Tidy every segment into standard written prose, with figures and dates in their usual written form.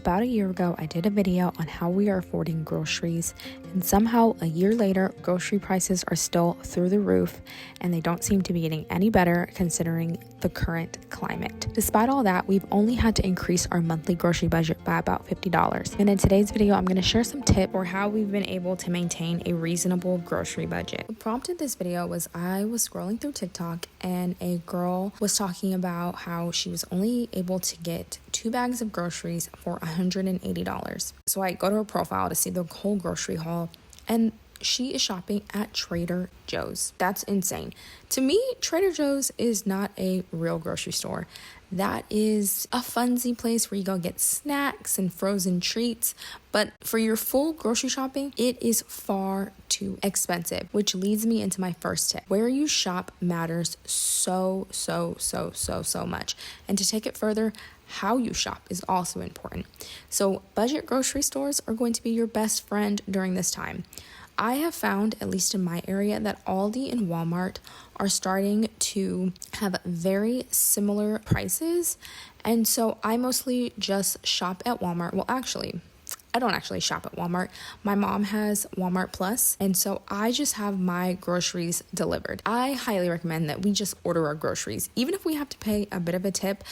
about a year ago, I did a video on how we are affording groceries, and somehow a year later, grocery prices are still through the roof, and they don't seem to be getting any better considering the current climate. Despite all that, we've only had to increase our monthly grocery budget by about $50. And in today's video, I'm going to share some tips for how we've been able to maintain a reasonable grocery budget. What prompted this video was I was scrolling through TikTok, and a girl was talking about how she was only able to get 2 bags of groceries for $180. So I go to her profile to see the whole grocery haul, and she is shopping at Trader Joe's. That's insane. To me, Trader Joe's is not a real grocery store. That is a funsy place where you go get snacks and frozen treats. But for your full grocery shopping, it is far too expensive, which leads me into my first tip. Where you shop matters so much. And to take it further, how you shop is also important. So budget grocery stores are going to be your best friend during this time. I have found, at least in my area, that Aldi and Walmart are starting to have very similar prices. And so I mostly just shop at Walmart. Well, actually, I don't actually shop at Walmart. My mom has Walmart Plus, and so I just have my groceries delivered. I highly recommend that we just order our groceries. Even if we have to pay a bit of a tip,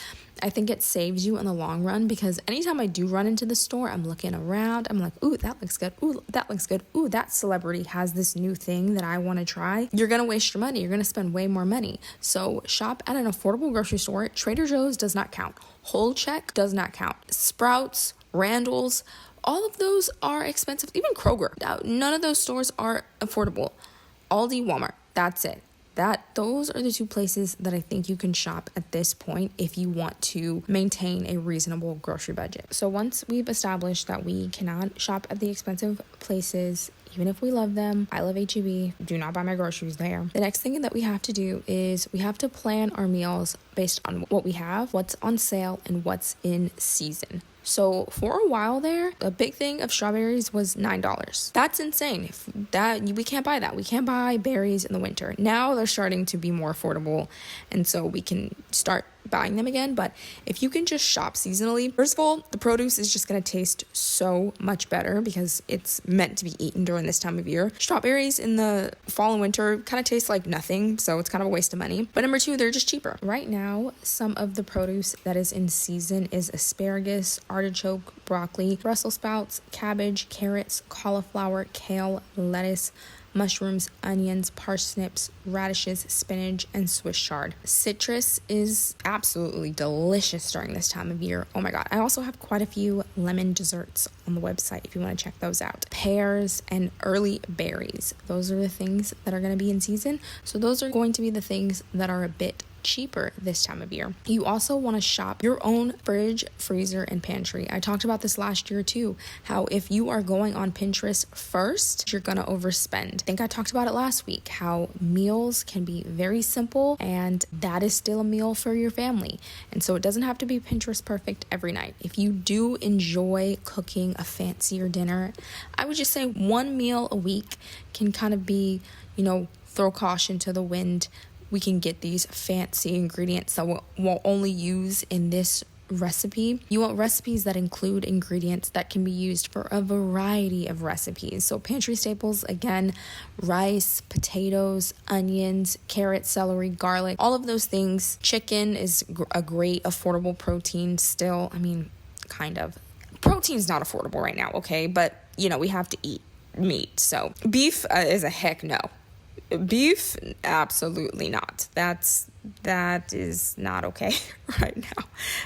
I think it saves you in the long run, because anytime I do run into the store, I'm looking around. I'm like, ooh, that looks good. Ooh, that looks good. Ooh, that celebrity has this new thing that I want to try. You're going to waste your money. You're going to spend way more money. So shop at an affordable grocery store. Trader Joe's does not count. Whole Check does not count. Sprouts, Randall's, all of those are expensive. Even Kroger. None of those stores are affordable. Aldi, Walmart. That's it. Those are the two places that I think you can shop at this point if you want to maintain a reasonable grocery budget. So once we've established that we cannot shop at the expensive places, even if we love them, I love H-E-B, do not buy my groceries there. The next thing that we have to do is we have to plan our meals based on what we have, what's on sale, and what's in season. So for a while there, a big thing of strawberries was $9. That's insane. We can't buy that. We can't buy berries in the winter. Now they're starting to be more affordable, and so we can start buying them again. But if you can just shop seasonally, first of all, the produce is just going to taste so much better because it's meant to be eaten during this time of year. Strawberries in the fall and winter kind of taste like nothing, so it's kind of a waste of money. But number two, they're just cheaper. Right now, some of the produce that is in season is asparagus, artichoke, broccoli, Brussels sprouts, cabbage, carrots, cauliflower, kale, lettuce, mushrooms, onions, parsnips, radishes, spinach, and Swiss chard. Citrus is absolutely delicious during this time of year. Oh my god. I also have quite a few lemon desserts on the website if you want to check those out. Pears and early berries. Those are the things that are going to be in season. So those are going to be the things that are a bit cheaper this time of year. You also want to shop your own fridge, freezer, and pantry. I talked about this last year too, how if you are going on Pinterest first, you're going to overspend. I think I talked about it last week, how meals can be very simple, and that is still a meal for your family. And so it doesn't have to be Pinterest perfect every night. If you do enjoy cooking a fancier dinner, I would just say one meal a week can kind of be, throw caution to the wind. We can get these fancy ingredients that we'll only use in this recipe. You want recipes that include ingredients that can be used for a variety of recipes. So pantry staples, again, rice, potatoes, onions, carrots, celery, garlic, all of those things. Chicken is a great affordable protein still. I mean, kind of. Protein's not affordable right now, okay? But, we have to eat meat. So beef is a heck no. Beef, absolutely not. That is not okay right now.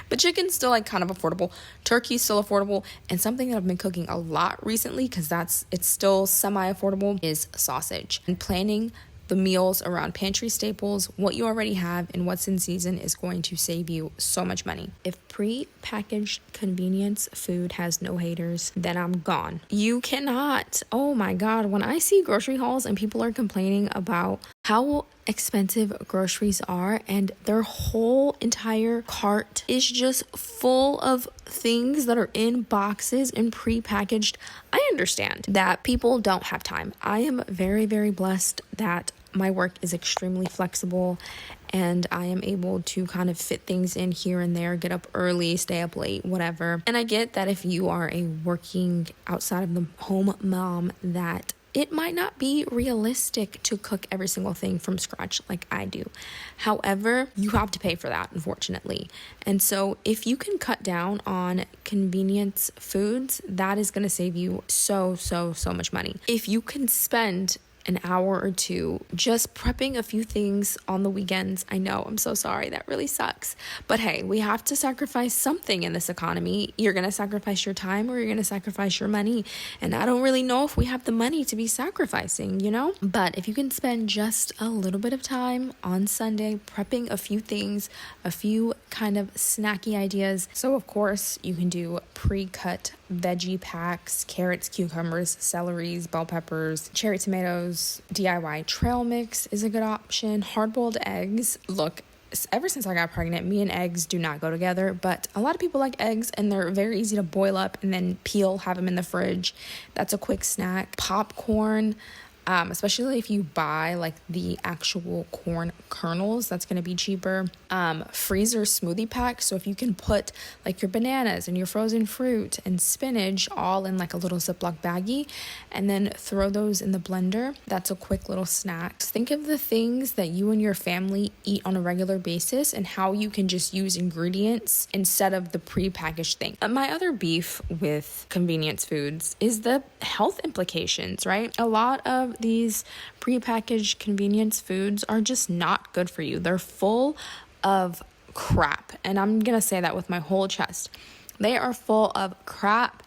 But chicken's still kind of affordable. Turkey's still affordable. And something that I've been cooking a lot recently, because it's still semi-affordable, is sausage. And planning the meals around pantry staples, what you already have, and what's in season is going to save you so much money. If pre-packaged convenience food has no haters, then I'm gone. You cannot. Oh my God. When I see grocery hauls and people are complaining about how expensive groceries are and their whole entire cart is just full of things that are in boxes and pre-packaged, I understand that people don't have time. I am very, very blessed that my work is extremely flexible and I am able to kind of fit things in here and there, get up early, stay up late, whatever. And I get that if you are a working outside of the home mom, that it might not be realistic to cook every single thing from scratch like I do. However, you have to pay for that, unfortunately. And so if you can cut down on convenience foods, that is going to save you so much money. If you can spend an hour or two just prepping a few things on the weekends. I know, I'm so sorry, that really sucks. But hey, we have to sacrifice something in this economy. You're gonna sacrifice your time or you're gonna sacrifice your money. And I don't really know if we have the money to be sacrificing, you know? But if you can spend just a little bit of time on Sunday prepping a few things, a few kind of snacky ideas. So of course you can do pre-cut veggie packs, carrots, cucumbers, celeries, bell peppers, cherry tomatoes. DIY trail mix is a good option. Hard-boiled eggs. Look, ever since I got pregnant, me and eggs do not go together, but a lot of people like eggs and they're very easy to boil up and then peel, have them in the fridge. That's a quick snack. Popcorn, especially if you buy like the actual corn kernels, that's going to be cheaper. Freezer smoothie pack. So if you can put like your bananas and your frozen fruit and spinach all in like a little Ziploc baggie and then throw those in the blender, that's a quick little snack. Think of the things that you and your family eat on a regular basis and how you can just use ingredients instead of the pre-packaged thing. My other beef with convenience foods is the health implications, right? A lot of these pre-packaged convenience foods are just not good for you. They're full of crap. And I'm going to say that with my whole chest. They are full of crap.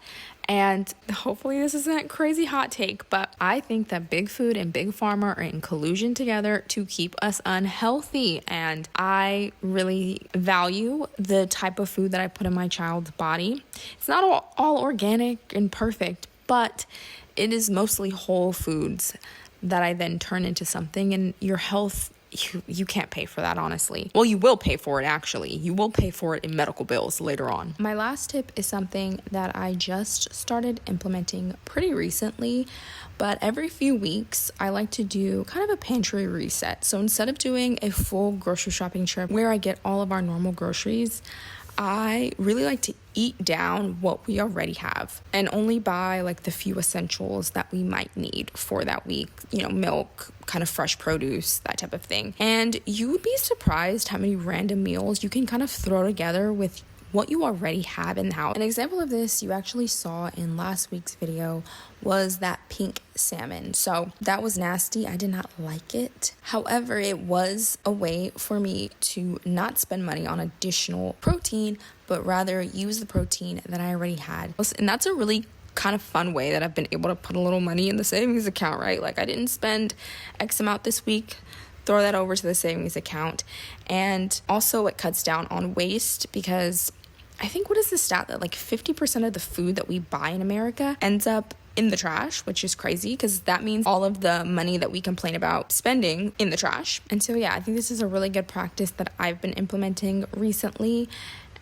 And hopefully this isn't a crazy hot take, but I think that Big Food and Big Pharma are in collusion together to keep us unhealthy. And I really value the type of food that I put in my child's body. It's not all organic and perfect, but it is mostly whole foods that I then turn into something, and your health, you can't pay for that, honestly. Well, you will pay for it, actually. You will pay for it in medical bills later on. My last tip is something that I just started implementing pretty recently, but every few weeks, I like to do kind of a pantry reset. So instead of doing a full grocery shopping trip where I get all of our normal groceries, I really like to eat down what we already have and only buy like the few essentials that we might need for that week, you know, milk, kind of fresh produce, that type of thing. And you would be surprised how many random meals you can kind of throw together with what you already have in the house. An example of this you actually saw in last week's video was that pink salmon. So that was nasty. I did not like it. However, it was a way for me to not spend money on additional protein, but rather use the protein that I already had. And that's a really kind of fun way that I've been able to put a little money in the savings account, right? Like I didn't spend X amount this week, throw that over to the savings account. And also it cuts down on waste because I think, what is the stat that like 50% of the food that we buy in America ends up in the trash, which is crazy because that means all of the money that we complain about spending in the trash. And so, yeah, I think this is a really good practice that I've been implementing recently.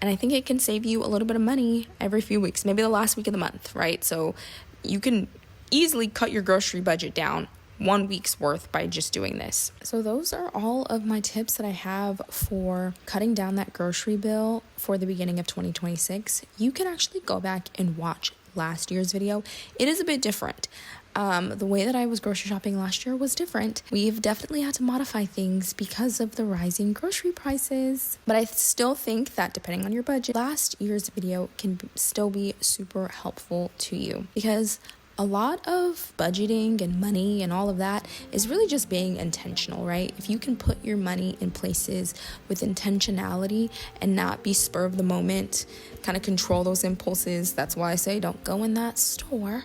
And I think it can save you a little bit of money every few weeks, maybe the last week of the month, right? So you can easily cut your grocery budget down 1 week's worth by just doing this. So those are all of my tips that I have for cutting down that grocery bill for the beginning of 2026. You can actually go back and watch last year's video. It is a bit different. The way that I was grocery shopping last year was different. We've definitely had to modify things because of the rising grocery prices. But I still think that depending on your budget, last year's video can still be super helpful to you because a lot of budgeting and money and all of that is really just being intentional, right? If you can put your money in places with intentionality and not be spur of the moment, kind of control those impulses, that's why I say don't go in that store,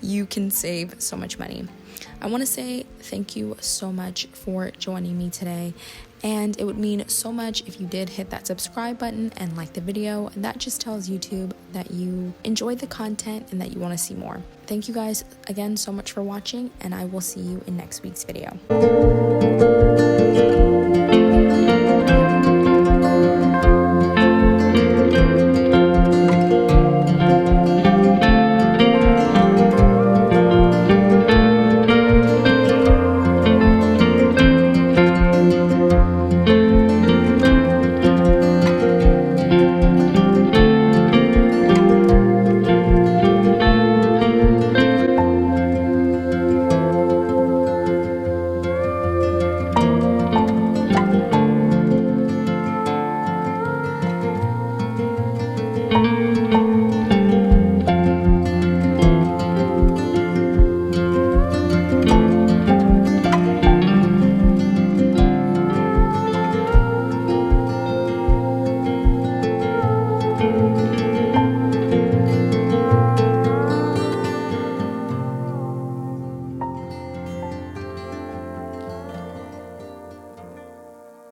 you can save so much money. I want to say thank you so much for joining me today. And it would mean so much if you did hit that subscribe button and like the video. And that just tells YouTube that you enjoyed the content and that you want to see more. Thank you guys again so much for watching, and I will see you in next week's video.